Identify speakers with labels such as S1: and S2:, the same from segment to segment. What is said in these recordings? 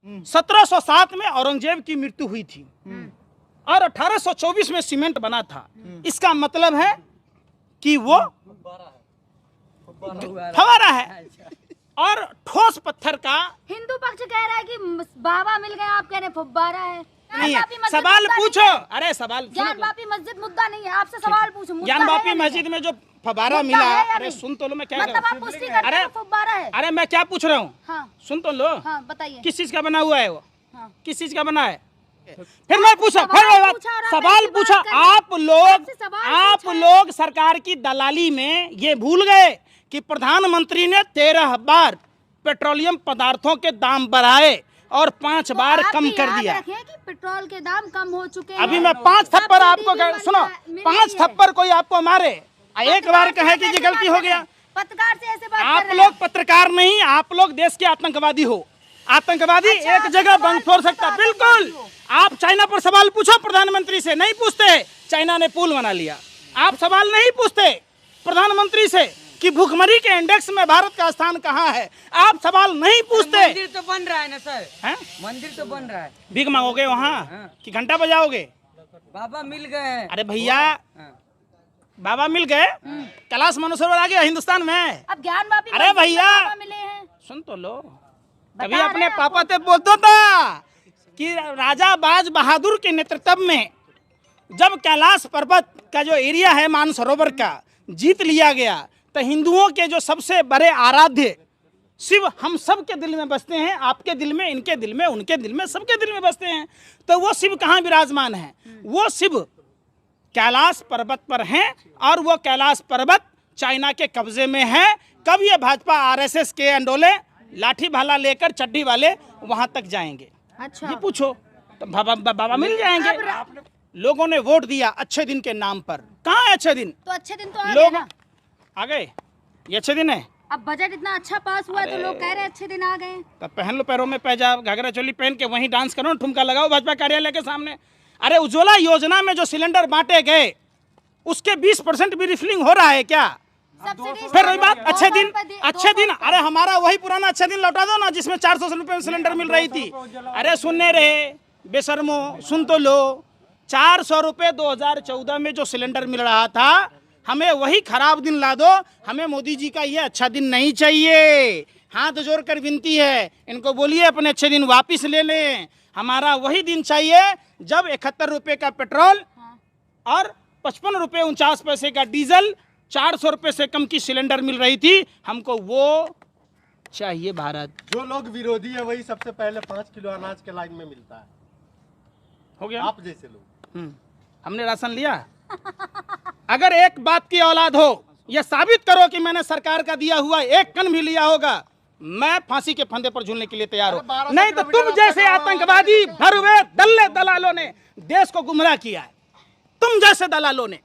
S1: 1707 में औरंगजेब की मृत्यु हुई थी और 1824 में सीमेंट बना था। इसका मतलब है कि वो फवारा है और ठोस पत्थर का।
S2: हिंदू पक्ष कह रहा है कि बाबा मिल गए, आप कह रहे हैं फुब्बारा है।
S1: नहीं है, सवाल पूछो। अरे सवाल
S2: ज्ञान वापी मस्जिद मुद्दा नहीं है, आपसे सवाल पूछो।
S1: ज्ञान वापी मस्जिद में जो फवारा मिला, अरे सुन तो लो, मैं क्या
S2: मतलब आप पुष्टि करते हैं फुब्बारा है।
S1: अरे मैं क्या पूछ रहा हूँ,
S2: हाँ।
S1: सुन तो लो।
S2: हाँ, बताइए
S1: किस चीज का बना हुआ है वो?
S2: हाँ।
S1: किस चीज का बना है? फिर मैं पूछा, सवाल पूछा। आप लोग सरकार की दलाली में ये भूल गए कि प्रधानमंत्री ने 13 बार पेट्रोलियम पदार्थों के दाम बढ़ाए और 5 बार कम कर दिया।
S2: कि पेट्रोल के दाम कम हो चुके हैं।
S1: अभी मैं 5 थप्पड़ आपको सुनो, 5 थप्पड़ कोई आपको मारे, एक बार कहे कि ये गलती हो गया।
S2: पत्रकार से ऐसे बात
S1: आप लोग पत्रकार नहीं, आप लोग देश के आतंकवादी हो। आतंकवादी एक जगह बम फोड़ सकता, बिल्कुल। आप चाइना पर सवाल पूछो, प्रधानमंत्री से नहीं पूछते। चाइना ने पुल बना लिया, आप सवाल नहीं पूछते प्रधानमंत्री से कि भूखमरी के इंडेक्स में भारत का स्थान कहाँ है, आप सवाल नहीं पूछते।
S3: मंदिर तो बन रहा है ना सर,
S1: हैं?
S3: मंदिर तो बन रहा है।
S1: भीख मांगोगे वहाँ कि घंटा बजाओगे?
S3: बाबा मिल गए।
S1: अरे भैया, बाबा मिल गए, कैलाश मानसरोवर आ गया हिंदुस्तान में।
S2: अब ज्ञान वापी
S1: अरे भैया
S2: मिले हैं,
S1: सुन तो लो। कभी अपने पापा से बोलता था कि राजा बाज बहादुर के नेतृत्व में जब कैलाश पर्वत का जो एरिया है मानसरोवर का जीत लिया गया, तो हिंदुओं के जो सबसे बड़े आराध्य शिव हम सब के दिल में बसते हैं। आपके दिल में, इनके दिल में, उनके दिल में, सबके दिल में बसते हैं। तो वो शिव कहाँ विराजमान है? वो शिव कैलाश पर्वत पर हैं और वो कैलाश पर्वत चाइना के कब्जे में है। कब ये भाजपा आरएसएस के अंडोले लाठी भाला लेकर चड्डी वाले वहां तक जाएंगे?
S2: अच्छा,
S1: ये पूछो तो बाबा मिल जाएंगे। लोगों ने वोट दिया अच्छे दिन के नाम पर। कहाँ है अच्छे दिन?
S2: तो अच्छे दिन तो आ
S1: लोग
S2: गए ना।
S1: आ गए, ये अच्छे दिन है।
S2: अब बजट इतना अच्छा पास हुआ है तो लोग कह रहे हैं अच्छे दिन आ गए।
S1: तो पहन लो पैरों में पैजाब, घाघरा चोली पहन के वहीं डांस करो, ठुमका लगाओ भाजपा कार्यालय के सामने। अरे उज्ज्वला योजना में जो सिलेंडर बांटे गए उसके 20% भी रिफिलिंग हो रहा है क्या? फिर वही बात, अच्छे दिन। अरे हमारा वही पुराना अच्छा दिन लौटा दो ना, जिसमें 400 रुपए में सिलेंडर मिल रही थी। अरे सुनने रहे बेशर्मो, सुन तो लो। 400 रुपए 2014 में जो सिलेंडर मिल रहा था, हमें वही खराब दिन ला दो। हमें मोदी जी का ये अच्छा दिन नहीं चाहिए। हाथ जोड़कर विनती है, इनको बोलिए अपने अच्छे दिन वापिस ले लें। हमारा वही दिन चाहिए जब 71 रुपए का पेट्रोल और 55 रुपए 49 पैसे का डीजल, 400 रुपए से कम की सिलेंडर मिल रही थी। हमको वो चाहिए भारत।
S4: जो लोग विरोधी है वही सबसे पहले 5 किलो अनाज के लाइन में मिलता है।
S1: हो गया,
S4: आप जैसे लोग।
S1: हमने राशन लिया। अगर एक बात की औलाद हो, यह साबित करो कि मैंने सरकार का दिया हुआ एक कन भी लिया होगा, मैं फांसी के फंदे पर झूलने के लिए तैयार हूं। नहीं तो तुम जैसे आतंकवादी भरवे दल्ले दलालों ने देश को गुमराह किया है। तुम जैसे दलालों ने।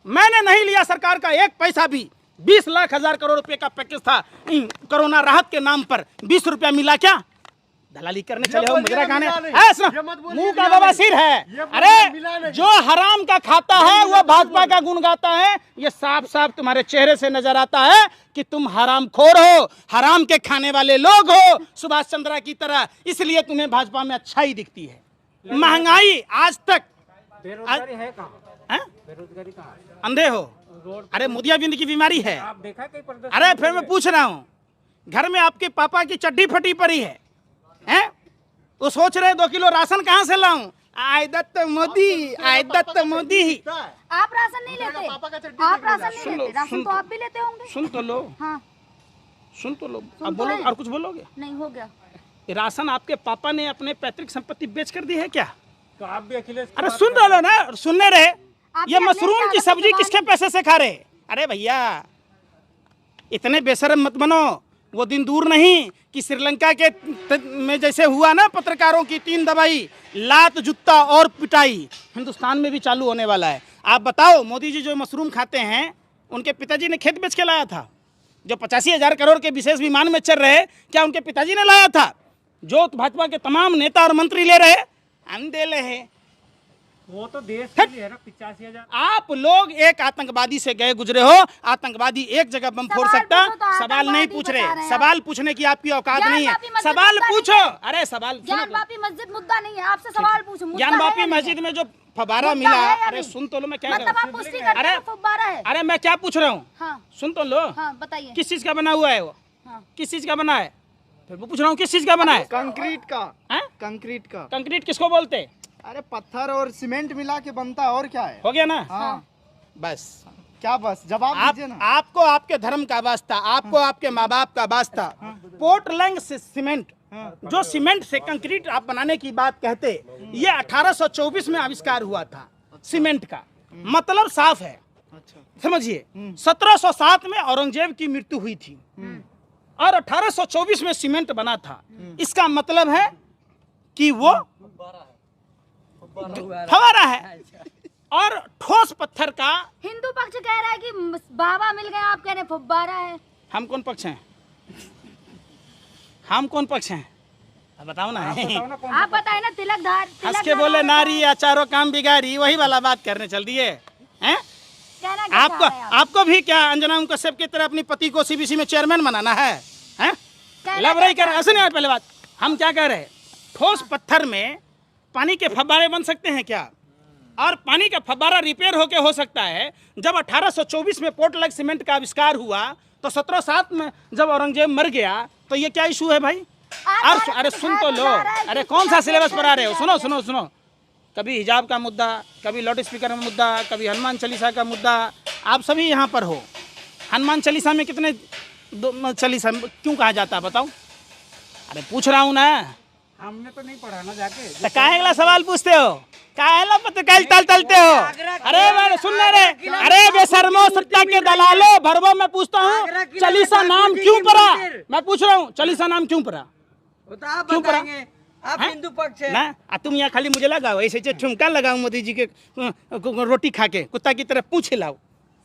S1: मैंने नहीं लिया सरकार का एक पैसा भी। 20 लाख 1000 करोड़ रुपए का पैकेज था कोरोना राहत के नाम पर, 20 रुपया मिला क्या? दलाली करने चले हो मुजरा खाने। मुंह का बवासीर है। अरे जो हराम का खाता है वो भाजपा का गुण गाता है। ये साफ साफ तुम्हारे चेहरे से नजर आता है कि तुम हरामखोर हो, हराम के खाने वाले लोग हो, सुभाष चंद्रा की तरह। इसलिए तुम्हें भाजपा में अच्छाई दिखती है। महंगाई आज तक
S3: बेरोजगारी है कहाँ? बेरोजगारी कहाँ?
S1: अंधे हो? अरे मोतियाबिंद की बीमारी है।
S3: आप देखा कहीं प्रदर्शन?
S1: अरे फिर मैं पूछ रहा हूँ, घर में आपके पापा की चड्डी फटी पड़ी है, हैं? वो सोच रहे 2 किलो राशन कहाँ से लाऊं? आय दत्त मोदी, आय दत्त मोदी।
S2: आप राशन नहीं लेते? आप राशन नहीं लेते? राशन तो आप भी लेते होंगे।
S1: सुन तो लो।
S2: हाँ,
S1: सुन तो लो। अब बोलो, और कुछ बोलोगे?
S2: नहीं, हो गया।
S1: राशन आपके पापा ने अपने पैतृक संपत्ति बेच कर दी है क्या?
S4: तो आप भी अखिलेश।
S1: अरे सुन तो लो ना, सुनने रहे। ये मशरूम की सब्जी किसके पैसे से खा रहे? अरे भैया इतने बेशरम मत बनो। वो दिन दूर नहीं कि श्रीलंका के में जैसे हुआ ना पत्रकारों की 3 दवाई, लात जूता और पिटाई, हिंदुस्तान में भी चालू होने वाला है। आप बताओ, मोदी जी जो मशरूम खाते हैं उनके पिताजी ने खेत बेच के लाया था? जो 85,000 करोड़ के विशेष विमान में चल रहे, क्या उनके पिताजी ने लाया था? जो भाजपा के तमाम नेता और मंत्री ले रहे, हम दे ले हैं।
S3: वो तो देश के लिए है ना, 85,000।
S1: आप लोग एक आतंकवादी से गए गुजरे हो, आतंकवादी एक जगह बम फोड़ सकता, सवाल नहीं पूछ रहे, सवाल पूछने की आपकी औकात नहीं है, सवाल पूछो। अरे सवाल
S2: ज्ञानवापी मस्जिद मुद्दा नहीं है, आपसे सवाल पूछो।
S1: ज्ञानवापी मस्जिद में जो फव्वारा मिला, अरे सुन तो लो, मैं क्या
S2: मतलब आप पुष्टि करते हो फव्वारा है?
S1: अरे मैं क्या पूछ रहा हूँ,
S2: हाँ
S1: सुन तो लो।
S2: हाँ बताइए।
S1: किस चीज का बना हुआ है वो?
S2: हाँ।
S1: किस चीज का बना है? फिर मैं पूछ रहा हूँ किस चीज का बना है?
S5: कंक्रीट का।
S1: हैं?
S5: कंक्रीट का।
S1: कंक्रीट किसको बोलते?
S5: अरे पत्थर और सीमेंट मिला के बनता है, और क्या है?
S1: हो गया ना?
S5: हाँ।
S1: बस
S5: क्या बस जवाब दीजिए ना।
S1: आपको आपके धर्म का वास्ता, आपको आपके माँ बाप का वास्ता, पोर्टलैंड से सीमेंट, जो सीमेंट से कंक्रीट आप बनाने की बात कहते, ये 1824 में आविष्कार हुआ था सीमेंट का। मतलब साफ है, समझिए। 1707 में औरंगजेब की मृत्यु हुई थी और 1824 में सीमेंट बना था। इसका मतलब है कि वो फव्वारा है। और ठोस पत्थर का
S2: हिंदू पक्ष कह रहा है कि बाबा मिल गए, आप कह रहे हैं फव्वारा है।
S1: हम कौन पक्ष हैं? हम कौन पक्ष हैं? बताओ ना।
S2: आप बताए ना। तिलकधार
S1: हंस के बोले नारी या चारों काम बिगाड़ी, वही वाला बात करने चल दिए हैं। आपको भी क्या अंजना कश्यप की तरह अपनी पति को सीबीसी में चेयरमैन बनाना है? लबराई कर ऐसे नहीं। पहले बात हम क्या कह रहे हैं, ठोस पत्थर में पानी के फव्वारे बन सकते हैं क्या? और पानी का फव्वारा रिपेयर होके हो सकता है। जब 1824 में पोर्टलैंड सीमेंट का आविष्कार हुआ तो 1707 में जब औरंगजेब मर गया तो ये क्या इशू है भाई? अरे सुन तो लो, अरे कौन सा सिलेबस पर आ रहे हो? सुनो सुनो सुनो। कभी हिजाब का मुद्दा, कभी लाउड स्पीकर का मुद्दा, कभी हनुमान चालीसा का मुद्दा। आप सभी यहाँ पर हो। हनुमान चालीसा में कितने चालीसा क्यों कहा जाता है बताओ? अरे पूछ रहा हूँ ना।
S3: हमने तो नहीं पढ़ा ना जाके।
S1: तो काहेला सवाल पूछते हो? काहेला पत्रकार तलते हो? अरे मैं सुन रे, अरे बेशर्मो सत्ता के दलालो, भरवो मैं पूछता हूँ चालीसा नाम क्यों पड़ा? मैं पूछ रहा हूँ चालीसा नाम क्यों पड़ा?
S3: आप
S1: क्यों पढ़ा?
S3: बताएंगे, आप हिंदू पक्ष है
S1: ना। तुम यहाँ खाली मुझे लगाओ ऐसे ठुमका लगाओ मोदी जी के रोटी खा के कुत्ता की तरह पूछ लाओ।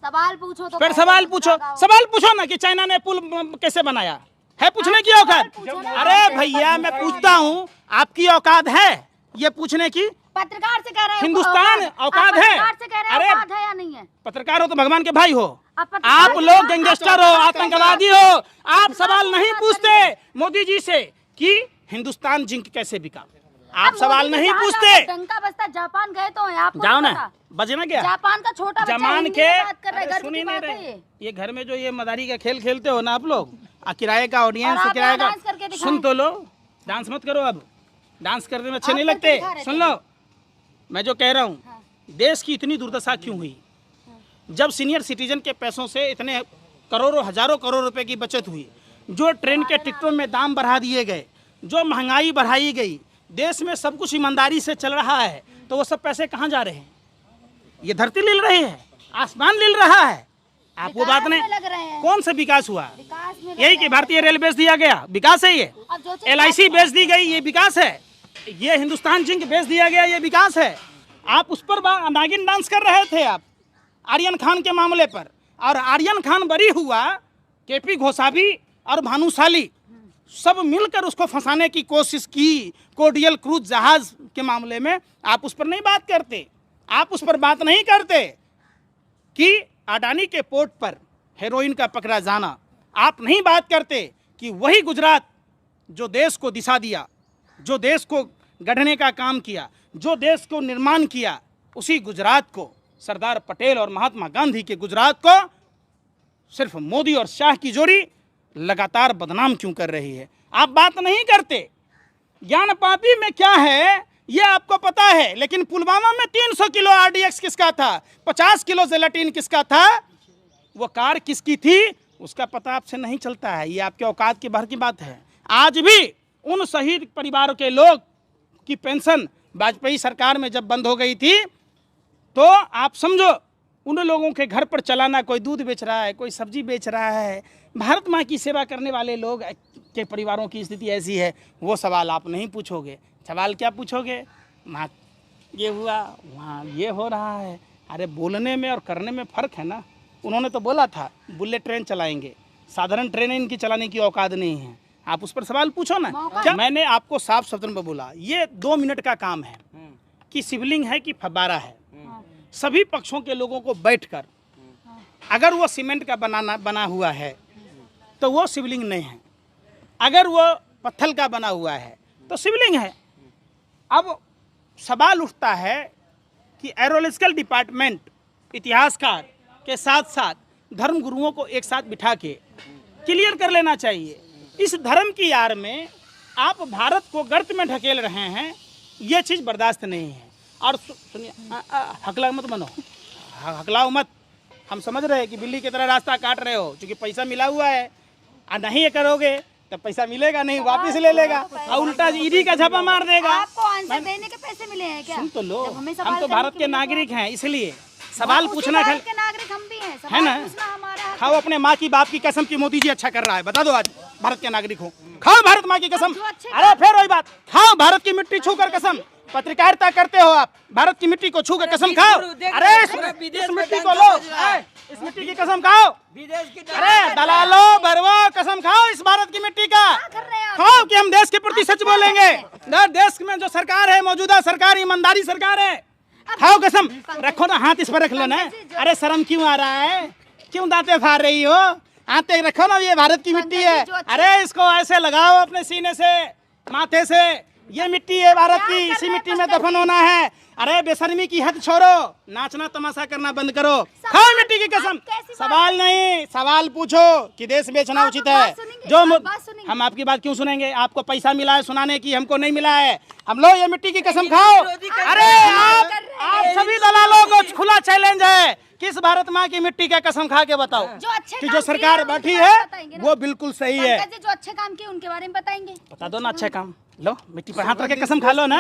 S2: सवाल पूछो तो
S1: फिर सवाल पूछो ना कि चाइना ने पुल कैसे बनाया है? पूछने की औकात? अरे भैया मैं पूछता हूँ, आपकी औकात है ये पूछने की?
S2: पत्रकार से कह रहे हैं
S1: हिंदुस्तान औकात है?
S2: पत्रकार से कह रहे हैं
S1: अरे
S2: औकात है या नहीं है?
S1: पत्रकार हो तो भगवान के भाई हो।
S2: पत्रकार
S1: आप लोग गैंगस्टर हो, आतंकवादी हो। आप सवाल नहीं पूछते मोदी जी से कि हिंदुस्तान जिंक कैसे बिका। आप सवाल नहीं पूछते।
S2: डंका बजता जापान गए तो हैं, आपको
S1: जाओ
S2: नहीं
S1: ना,
S2: पता?
S1: बजे ना क्या
S2: जापान का छोटा बच्चा
S1: जमान
S2: हिंदी
S1: के
S2: में बात कर रहा है, गर्व
S1: सुनी
S2: की
S1: नहीं
S2: बात है
S1: रहे।
S2: ये।
S1: ये घर में जो ये मदारी का खेल खेलते हो ना आप लोग, किराए का ऑडियंस,
S2: और आप
S1: किराए
S2: यहाँ डांस करके
S1: का
S2: दिखाएं।
S1: सुन तो लो। डांस मत करो, अब डांस करने में अच्छे
S2: आप
S1: नहीं
S2: करके
S1: लगते।
S2: दिखा रहे
S1: सुन
S2: थे।
S1: लो मैं जो कह रहा हूँ, देश की इतनी दुर्दशा क्यों हुई? जब सीनियर सिटीजन के पैसों से इतने करोड़ों हजारों करोड़ रुपए की बचत हुई, जो ट्रेन के टिकटों में दाम बढ़ा दिए गए, जो महंगाई बढ़ाई गई, देश में सब कुछ ईमानदारी से चल रहा है, तो वो सब पैसे कहाँ जा रहे हैं? ये धरती लिल रही है, आसमान लिल रहा है। आप वो बात नहीं,
S2: लग रहे हैं।
S1: कौन सा विकास हुआ?
S2: विकास में
S1: यही कि भारतीय रेल बेच दिया गया, विकास है ये।
S2: अब जो चीज़
S1: LIC बेच दी गई, ये विकास है। ये हिंदुस्तान जिंक बेच दिया गया, ये विकास है। आप उस पर नागिन डांस कर रहे थे आप आर्यन खान के मामले पर, और आर्यन खान बरी हुआ, KP घोषाभी और भानुशाली सब मिलकर उसको फंसाने की कोशिश की। कोडियल क्रूज जहाज के मामले में आप उस पर नहीं बात करते। आप उस पर बात नहीं करते कि अडानी के पोर्ट पर हेरोइन का पकड़ा जाना। आप नहीं बात करते कि वही गुजरात जो देश को दिशा दिया, जो देश को गढ़ने का काम किया, जो देश को निर्माण किया, उसी गुजरात को, सरदार पटेल और महात्मा गांधी के गुजरात को सिर्फ मोदी और शाह की जोड़ी लगातार बदनाम क्यों कर रही है? आप बात नहीं करते। ज्ञानपापी में क्या है ये आपको पता है, लेकिन पुलवामा में 300 किलो RDX किसका था? 50 किलो जेलाटिन किसका था? वो कार किसकी थी? उसका पता आपसे नहीं चलता है। ये आपके औकात के बाहर की बात है। आज भी उन शहीद परिवारों के लोग की पेंशन वाजपेयी सरकार में जब बंद हो गई थी, तो आप समझो उन लोगों के घर पर चलाना, कोई दूध बेच रहा है, कोई सब्जी बेच रहा है। भारत माँ की सेवा करने वाले लोग के परिवारों की स्थिति ऐसी है, वो सवाल आप नहीं पूछोगे। सवाल क्या पूछोगे? वहाँ ये हुआ, वहाँ ये हो रहा है। अरे बोलने में और करने में फ़र्क है ना। उन्होंने तो बोला था बुलेट ट्रेन चलाएंगे, साधारण ट्रेनें इनकी चलाने की औकात नहीं है। आप उस पर सवाल पूछो ना। क्या मैंने आपको साफ शब्दों में बोला, ये 2 मिनट का काम है कि शिवलिंग है कि फब्बारा है। सभी पक्षों के लोगों को बैठकर अगर वो सीमेंट का बना हुआ है तो वो शिवलिंग नहीं है, अगर वो पत्थर का बना हुआ है तो शिवलिंग है। अब सवाल उठता है कि एरोलॉजिकल डिपार्टमेंट इतिहासकार के साथ साथ धर्म गुरुओं को एक साथ बिठा के क्लियर कर लेना चाहिए। इस धर्म की आड़ में आप भारत को गर्त में ढकेल रहे हैं, ये चीज़ बर्दाश्त नहीं है। और सुनिए, हकला मत बनो, हकलाओ मत। हम समझ रहे हैं कि बिल्ली की तरह रास्ता काट रहे हो, क्योंकि पैसा मिला हुआ है और नहीं ये करोगे तब पैसा मिलेगा नहीं, वापस ले लेगा और उल्टा ईडी का झपा मार देगा।
S2: आपको आंसर देने के पैसे मिले हैं क्या?
S1: सुन तो लो,
S2: जब हमें
S1: हम
S2: सवाल
S1: तो
S2: करने
S1: भारत
S2: के
S1: के
S2: लिए
S1: नागरिक हैं, इसलिए सवाल
S2: उसी
S1: पूछना
S2: भारत के नागरिक हम भी हैं,
S1: है
S2: सवाल
S1: ना?
S2: पूछना हमारा हक
S1: खाओ अपने माँ की बाप की कसम की मोदी जी अच्छा कर रहा है, बता दो आज भारत के नागरिक हो, खाओ भारत माँ की कसम।
S2: जो अच्छे
S1: अरे फिर वही बात, खाओ भारत की मिट्टी छू कर कसम। पत्रकारिता करते हो आप, भारत की मिट्टी को छू कर कसम खाओ। अरे इस मिट्टी को लो, इस मिट्टी की कसम खाओ।
S3: विदेश की
S1: अरे दलालो बरवो कसम खाओ इस भारत की मिट्टी का,
S2: कर रहे हैं आप?
S1: खाओ कि हम देश के प्रति सच बोलेंगे। देश में जो सरकार है, मौजूदा सरकार ईमानदारी सरकार है, खाओ कसम। रखो ना हाथ, इस पर रख लो ना। अरे शर्म क्यों आ रहा है, क्यों दांते फाड़ रही हो? आते रखो ना, ये भारत की मिट्टी है। अरे इसको ऐसे लगाओ अपने सीने से, माथे से, ये मिट्टी है भारत की, इसी मिट्टी में दफन होना है। अरे बेशर्मी की हद छोड़ो, नाचना तमाशा करना बंद करो, खाओ मिट्टी की कसम। सवाल नहीं, सवाल पूछो कि देश बेचना
S2: आप
S1: उचित
S2: बात
S1: है।
S2: सुनेंगे,
S1: जो
S2: आप बात सुनेंगे।
S1: हम आपकी बात क्यों सुनेंगे? आपको पैसा मिला है सुनाने की, हमको नहीं मिला है। हम लोग ये मिट्टी की कसम खाओ। अरे आप सभी दलालों को खुला चैलेंज है, किस भारत माँ की मिट्टी का कसम खा के बताओ
S2: जो अच्छे
S1: कि
S2: काम
S1: जो
S2: किए
S1: सरकार
S2: हैं,
S1: बैठी
S2: उनके
S1: है
S2: बारे में बताएंगे ना।
S1: वो बिल्कुल सही है।
S2: पंकज जी जो अच्छे काम किए उनके बारे में बताएंगे।
S1: बता दो ना अच्छा काम। लो मिट्टी पर हाथ रख के कसम खा लो ना,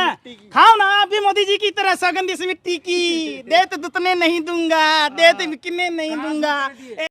S1: खाओ ना आप भी मोदी जी की तरह सौगंध इस मिट्टी की। देत दुतने नहीं दूंगा, देत बिकने नहीं दूंगा।